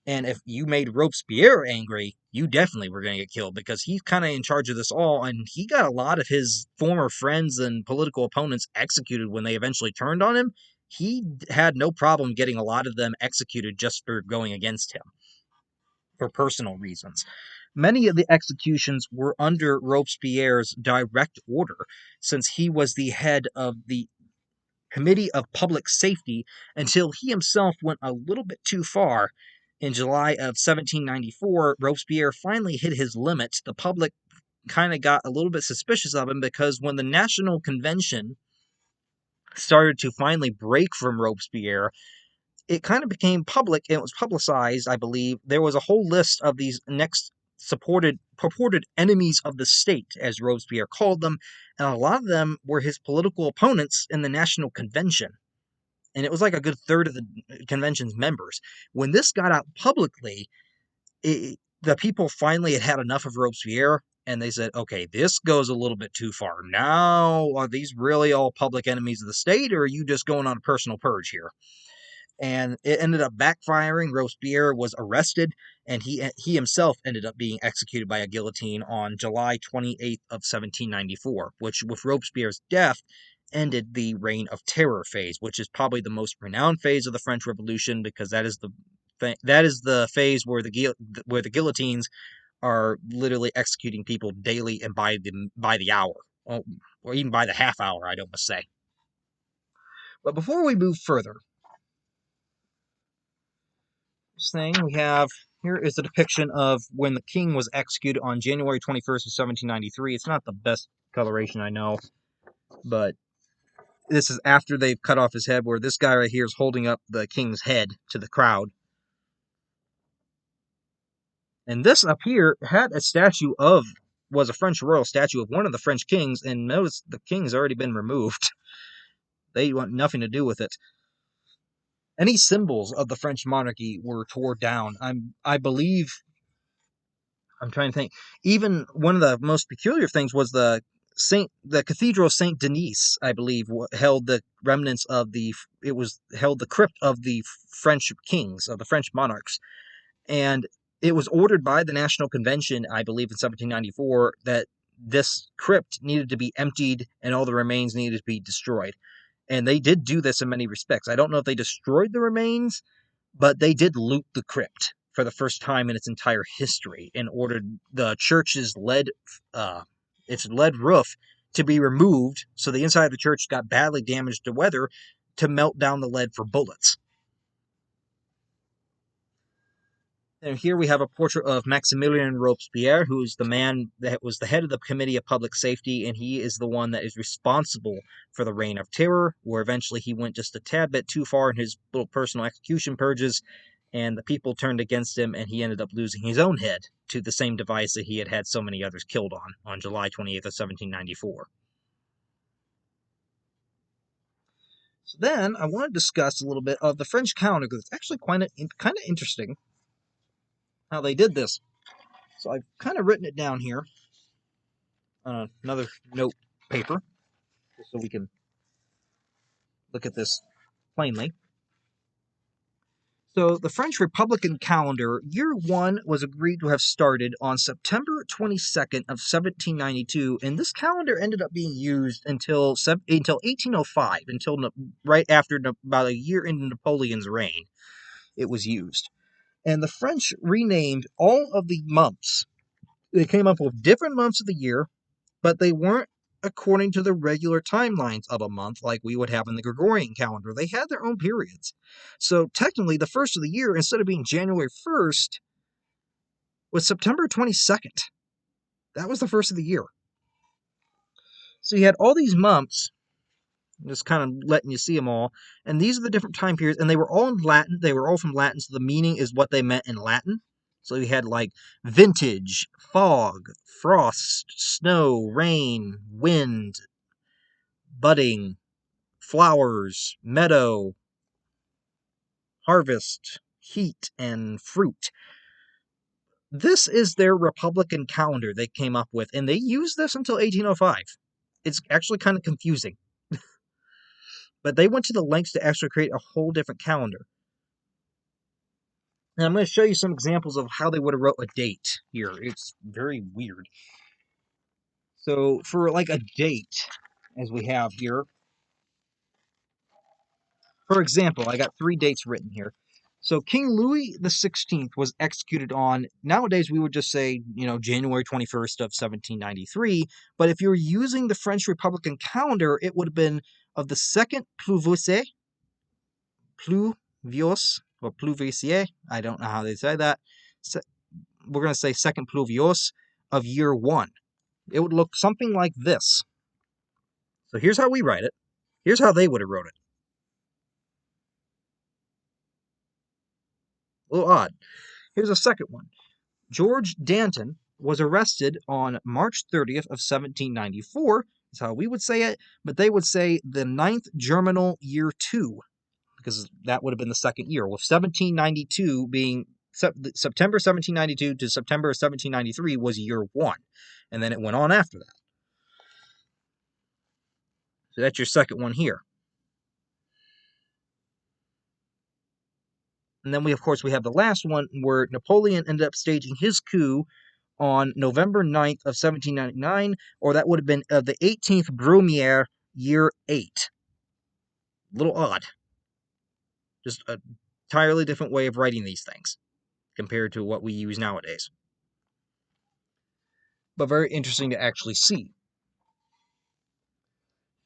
And if you made Robespierre angry, you definitely were going to get killed, because he's kind of in charge of this all, and he got a lot of his former friends and political opponents executed when they eventually turned on him. He had no problem getting a lot of them executed just for going against him for personal reasons. Many of the executions were under Robespierre's direct order, since he was the head of the Committee of Public Safety, until he himself went a little bit too far. In July of 1794, Robespierre finally hit his limit. The public kind of got a little bit suspicious of him, because when the National Convention started to finally break from Robespierre, it kind of became public, and it was publicized, I believe. There was a whole list of these next purported enemies of the state, as Robespierre called them, and a lot of them were his political opponents in the National Convention. And it was like a good third of the convention's members. When this got out publicly, the people finally had enough of Robespierre, and they said, okay, this goes a little bit too far. Now, are these really all public enemies of the state, or are you just going on a personal purge here? And it ended up backfiring. Robespierre was arrested, and he himself ended up being executed by a guillotine on July 28th of 1794, which, with Robespierre's death, ended the Reign of Terror phase, which is probably the most renowned phase of the French Revolution, because that is the phase where the guillotines are literally executing people daily and by the hour, or even by the half hour, I'd almost say. But before we move further, this thing we have here is a depiction of when the king was executed on January 21st of 1793. It's not the best coloration, I know, but this is after they've cut off his head, where this guy right here is holding up the king's head to the crowd. And this up here was a French royal statue of one of the French kings, and notice the king's already been removed. They want nothing to do with it. Any symbols of the French monarchy were torn down. I believe I'm trying to think. Even one of the most peculiar things was the Cathedral of Saint Denis, I believe, held the remnants of it was held the crypt of the French kings, of the French monarchs. And it was ordered by the National Convention, I believe, in 1794, that this crypt needed to be emptied and all the remains needed to be destroyed. And they did do this in many respects. I don't know if they destroyed the remains, but they did loot the crypt for the first time in its entire history and ordered the church's its lead roof to be removed, so the inside of the church got badly damaged to weather, to melt down the lead for bullets. And here we have a portrait of Maximilien Robespierre, who is the man that was the head of the Committee of Public Safety, and he is the one that is responsible for the Reign of Terror, where eventually he went just a tad bit too far in his little personal execution purges, and the people turned against him, and he ended up losing his own head to the same device that he had had so many others killed on July 28th of 1794. So then I want to discuss a little bit of the French calendar, because it's actually kind of interesting how they did this. So I've kind of written it down here on another note paper, just so we can look at this plainly. So the French Republican calendar, year one, was agreed to have started on September 22nd of 1792, and this calendar ended up being used until 1805, until right after about a year into Napoleon's reign, it was used. And the French renamed all of the months. They came up with different months of the year, but they weren't according to the regular timelines of a month like we would have in the Gregorian calendar. They had their own periods. So technically, the first of the year, instead of being January 1st, was September 22nd. That was the first of the year. So you had all these months, just kind of letting you see them all, and these are the different time periods, and they were all in Latin. They were all from Latin, so the meaning is what they meant in Latin. So you had like vintage, fog, frost, snow, rain, wind, budding, flowers, meadow, harvest, heat, and fruit. This is their Republican calendar they came up with, and they used this until 1805. It's actually kind of confusing. But they went to the lengths to actually create a whole different calendar. And I'm going to show you some examples of how they would have wrote a date here. It's very weird. So for like a date, as we have here, for example, I got 3 dates written here. So King Louis XVI was executed on, nowadays we would just say, January 21st of 1793, but if you were using the French Republican calendar, it would have been of the second pluviose, or pluviosier, I don't know how they say that. So we're going to say second pluviose of year 1. It would look something like this. So here's how we write it. Here's how they would have wrote it. A little odd. Here's a second one. George Danton was arrested on March 30th of 1794, is how we would say it, but they would say the 9th Germinal year 2, because that would have been the second year, with 1792 being September 1792 to September 1793 was year 1, and then it went on after that. So that's your second one here. And then we have the last one where Napoleon ended up staging his coup on November 9th of 1799, or that would have been the 18th Brumaire, year 8. A little odd. Just an entirely different way of writing these things compared to what we use nowadays. But very interesting to actually see.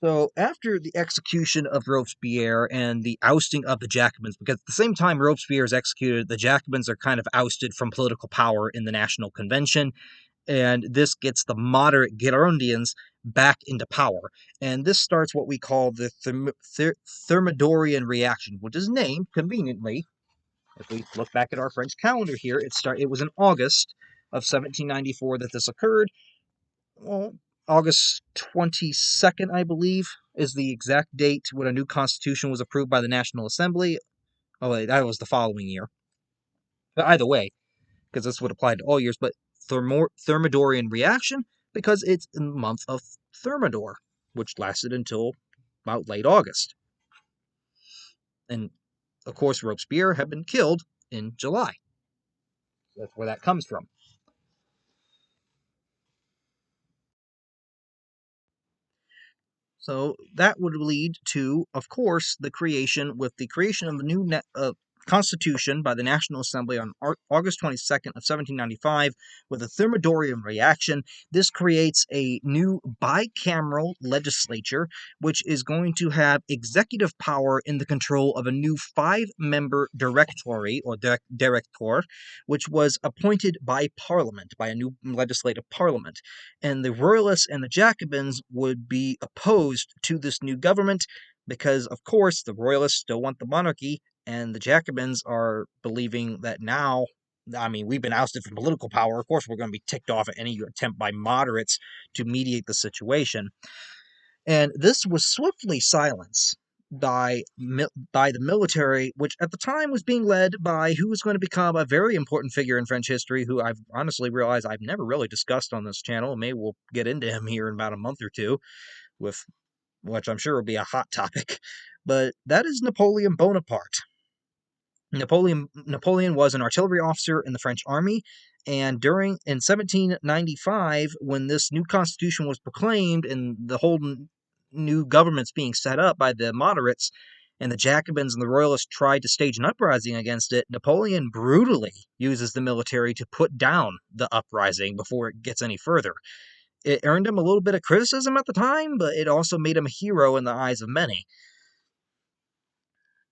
So after the execution of Robespierre and the ousting of the Jacobins, because at the same time Robespierre is executed, the Jacobins are kind of ousted from political power in the National Convention, and this gets the moderate Girondians back into power. And this starts what we call the Thermidorian reaction, which is named, conveniently, if we look back at our French calendar here, it was in August of 1794 that this occurred. Well, August 22nd, I believe, is the exact date when a new constitution was approved by the National Assembly. Oh, wait, that was the following year. But either way, because this would apply to all years, but Thermidorian reaction because it's in the month of Thermidor, which lasted until about late August. And of course, Robespierre had been killed in July. That's where that comes from. So that would lead to, of course, the creation of the new Constitution by the National Assembly on August 22nd of 1795 with a Thermidorian reaction. This creates a new bicameral legislature, which is going to have executive power in the control of a new 5-member directory, or director, which was appointed by Parliament, by a new legislative parliament. And the Royalists and the Jacobins would be opposed to this new government because, of course, the Royalists still want the monarchy, and the Jacobins are believing that now, I mean, we've been ousted from political power. Of course, we're going to be ticked off at any attempt by moderates to mediate the situation. And this was swiftly silenced by the military, which at the time was being led by who was going to become a very important figure in French history, who I've honestly realized I've never really discussed on this channel. Maybe we'll get into him here in about a month or two, with which I'm sure will be a hot topic. But that is Napoleon Bonaparte. Napoleon was an artillery officer in the French army, and in 1795, when this new constitution was proclaimed and the whole new government's being set up by the moderates, and the Jacobins and the Royalists tried to stage an uprising against it, Napoleon brutally uses the military to put down the uprising before it gets any further. It earned him a little bit of criticism at the time, but it also made him a hero in the eyes of many.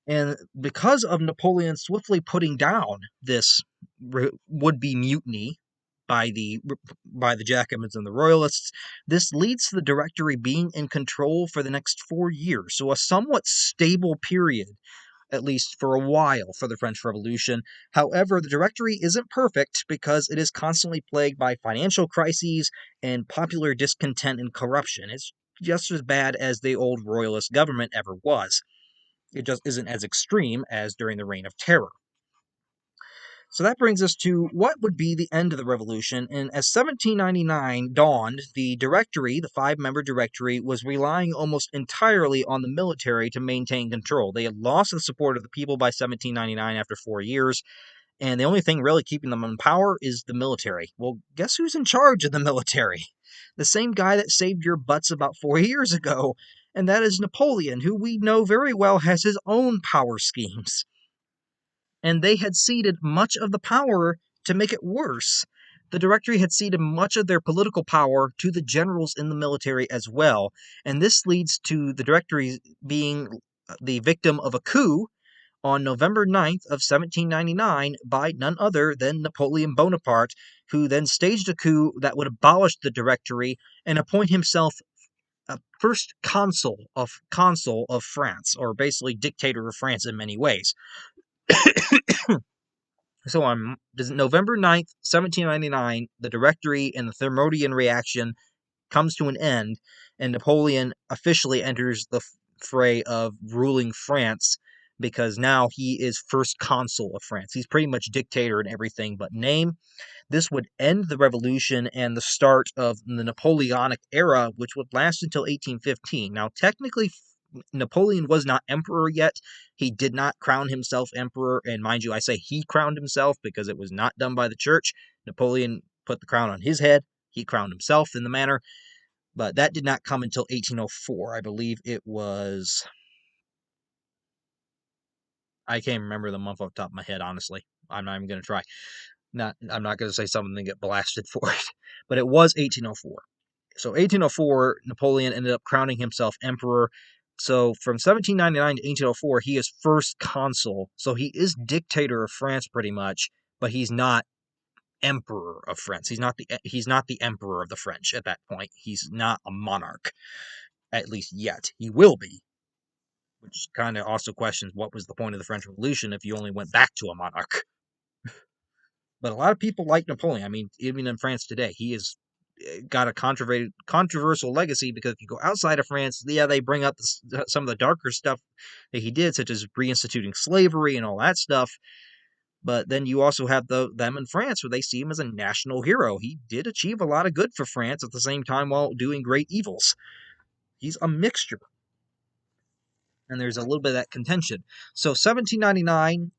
And because of Napoleon swiftly putting down this would-be mutiny by the Jacobins and the Royalists, this leads to the Directory being in control for the next 4 years. So a somewhat stable period, at least for a while, for the French Revolution. However, the Directory isn't perfect because it is constantly plagued by financial crises and popular discontent and corruption. It's just as bad as the old Royalist government ever was. It just isn't as extreme as during the Reign of Terror. So that brings us to what would be the end of the revolution. And as 1799 dawned, the Directory, the 5-member Directory, was relying almost entirely on the military to maintain control. They had lost the support of the people by 1799 after 4 years, and the only thing really keeping them in power is the military. Well, guess who's in charge of the military? The same guy that saved your butts about 4 years ago, and that is Napoleon, who we know very well has his own power schemes. And they had ceded much of the power to make it worse. The Directory had ceded much of their political power to the generals in the military as well, and this leads to the Directory being the victim of a coup on November 9th of 1799 by none other than Napoleon Bonaparte, who then staged a coup that would abolish the Directory and appoint himself a first consul of France, or basically dictator of France in many ways. So on November 9th, 1799, the Directory and the Thermidorian reaction comes to an end, and Napoleon officially enters the fray of ruling France, because now he is first consul of France. He's pretty much dictator in everything but name. This would end the revolution and the start of the Napoleonic era, which would last until 1815. Now, technically, Napoleon was not emperor yet. He did not crown himself emperor, and mind you, I say he crowned himself because it was not done by the church. Napoleon put the crown on his head. He crowned himself in the manner, but that did not come until 1804. I believe it was... I can't remember the month off the top of my head, honestly. I'm not even going to try. I'm not going to say something and get blasted for it, but it was 1804. So 1804, Napoleon ended up crowning himself emperor. So from 1799 to 1804, he is first consul. So he is dictator of France pretty much, but he's not emperor of France. He's not the emperor of the French at that point. He's not a monarch, at least yet. He will be, which kind of also questions what was the point of the French Revolution if you only went back to a monarch. But a lot of people like Napoleon. I mean, even in France today, he has got a controversial legacy, because if you go outside of France, yeah, they bring up some of the darker stuff that he did, such as reinstituting slavery and all that stuff. But then you also have them in France, where they see him as a national hero. He did achieve a lot of good for France at the same time while doing great evils. He's a mixture, and there's a little bit of that contention. So 1799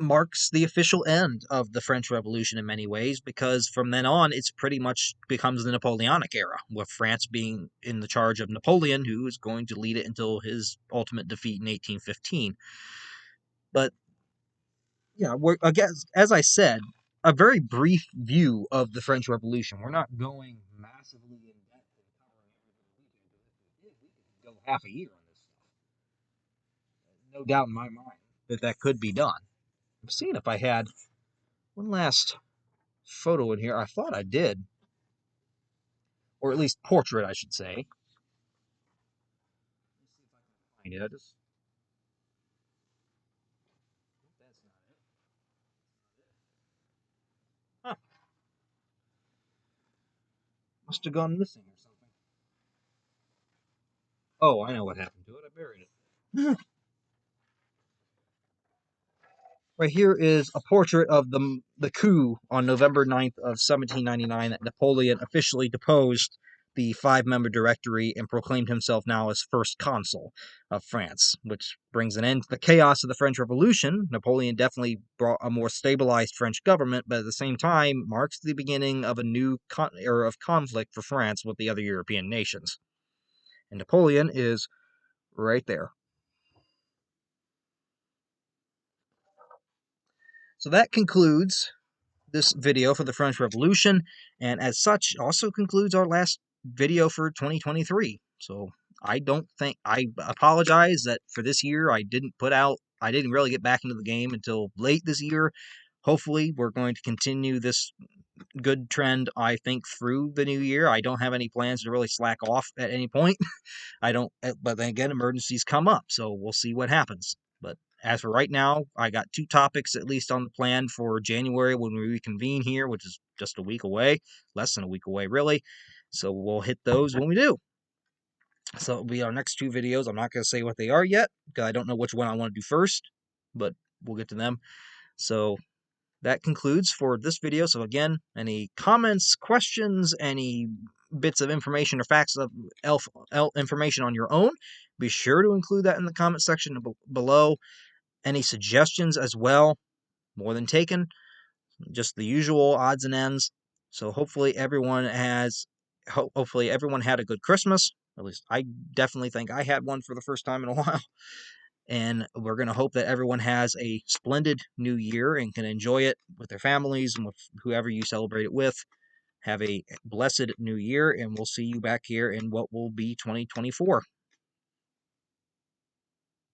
marks the official end of the French Revolution in many ways, because from then on it's pretty much becomes the Napoleonic era, with France being in the charge of Napoleon, who is going to lead it until his ultimate defeat in 1815. But yeah, again, as I said, a very brief view of the French Revolution. We're not going massively in depth and covering everything we could go half a year on this stuff. No doubt in my mind that could be done. I'm seeing if I had one last photo in here. I thought I did, or at least portrait, I should say. Let's see if I can find it. That's not it. Huh. Must have gone missing or something. Oh, I know what happened to it. I buried it. Right here is a portrait of the coup on November 9th of 1799 that Napoleon officially deposed the five-member directory and proclaimed himself now as first consul of France, which brings an end to the chaos of the French Revolution. Napoleon definitely brought a more stabilized French government, but at the same time marks the beginning of a new era of conflict for France with the other European nations. And Napoleon is right there. So that concludes this video for the French Revolution, and as such, also concludes our last video for 2023. So I apologize that for this year I didn't really get back into the game until late this year. Hopefully, we're going to continue this good trend, I think, through the new year. I don't have any plans to really slack off at any point. I don't, but then again, emergencies come up, so we'll see what happens. But as for right now, I got two topics at least on the plan for January when we reconvene here, which is just a week away, less than a week away, really. So we'll hit those when we do. So it'll be our next two videos. I'm not going to say what they are yet, because I don't know which one I want to do first, but we'll get to them. So that concludes for this video. So again, any comments, questions, any bits of information or facts of information on your own, be sure to include that in the comment section below. Any suggestions as well, more than taken. Just the usual odds and ends. So hopefully everyone had a good Christmas. At least I definitely think I had one for the first time in a while. And we're going to hope that everyone has a splendid new year and can enjoy it with their families and with whoever you celebrate it with. Have a blessed new year, and we'll see you back here in what will be 2024.